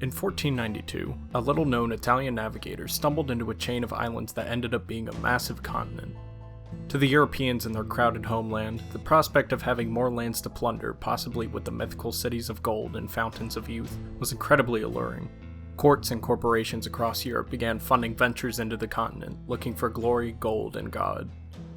In 1492, a little-known Italian navigator stumbled into a chain of islands that ended up being a massive continent. To the Europeans in their crowded homeland, the prospect of having more lands to plunder, possibly with the mythical cities of gold and fountains of youth, was incredibly alluring. Courts and corporations across Europe began funding ventures into the continent, looking for glory, gold, and God.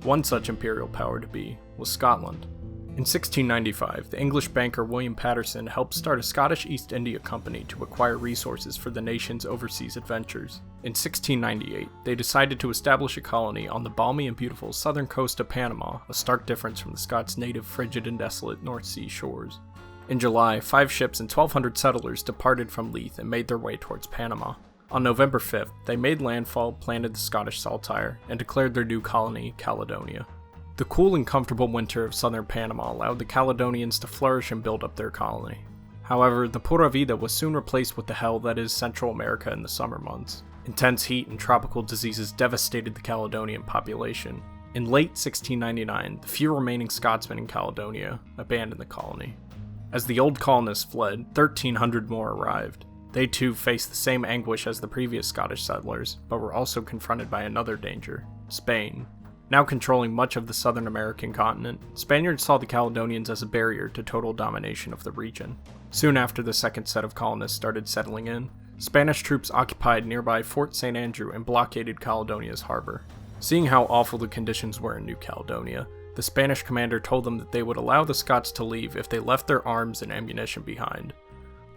One such imperial power to be was Scotland. In 1695, the English banker William Paterson helped start a Scottish East India Company to acquire resources for the nation's overseas adventures. In 1698, they decided to establish a colony on the balmy and beautiful southern coast of Panama, a stark difference from the Scots' native frigid and desolate North Sea shores. In July, 5 ships and 1,200 settlers departed from Leith and made their way towards Panama. On November 5th, they made landfall, planted the Scottish saltire, and declared their new colony, Caledonia. The cool and comfortable winter of southern Panama allowed the Caledonians to flourish and build up their colony. However, the Pura Vida was soon replaced with the hell that is Central America in the summer months. Intense heat and tropical diseases devastated the Caledonian population. In late 1699, the few remaining Scotsmen in Caledonia abandoned the colony. As the old colonists fled, 1,300 more arrived. They too faced the same anguish as the previous Scottish settlers, but were also confronted by another danger: Spain. Now controlling much of the southern American continent, Spaniards saw the Caledonians as a barrier to total domination of the region. Soon after the second set of colonists started settling in, Spanish troops occupied nearby Fort St. Andrew and blockaded Caledonia's harbor. Seeing how awful the conditions were in New Caledonia, the Spanish commander told them that they would allow the Scots to leave if they left their arms and ammunition behind.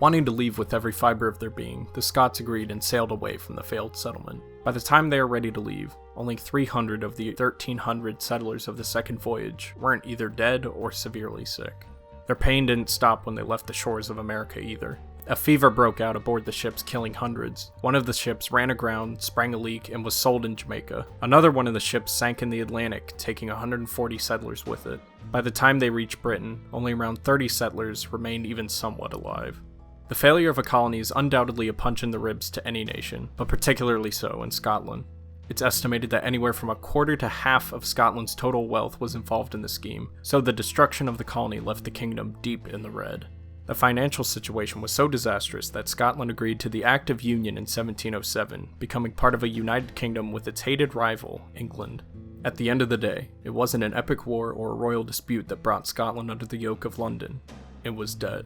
Wanting to leave with every fiber of their being, the Scots agreed and sailed away from the failed settlement. By the time they were ready to leave, only 300 of the 1,300 settlers of the second voyage weren't either dead or severely sick. Their pain didn't stop when they left the shores of America either. A fever broke out aboard the ships, killing hundreds. One of the ships ran aground, sprang a leak, and was sold in Jamaica. Another one of the ships sank in the Atlantic, taking 140 settlers with it. By the time they reached Britain, only around 30 settlers remained even somewhat alive. The failure of a colony is undoubtedly a punch in the ribs to any nation, but particularly so in Scotland. It's estimated that anywhere from a quarter to half of Scotland's total wealth was involved in the scheme, so the destruction of the colony left the kingdom deep in the red. The financial situation was so disastrous that Scotland agreed to the Act of Union in 1707, becoming part of a united kingdom with its hated rival, England. At the end of the day, it wasn't an epic war or a royal dispute that brought Scotland under the yoke of London. It was debt.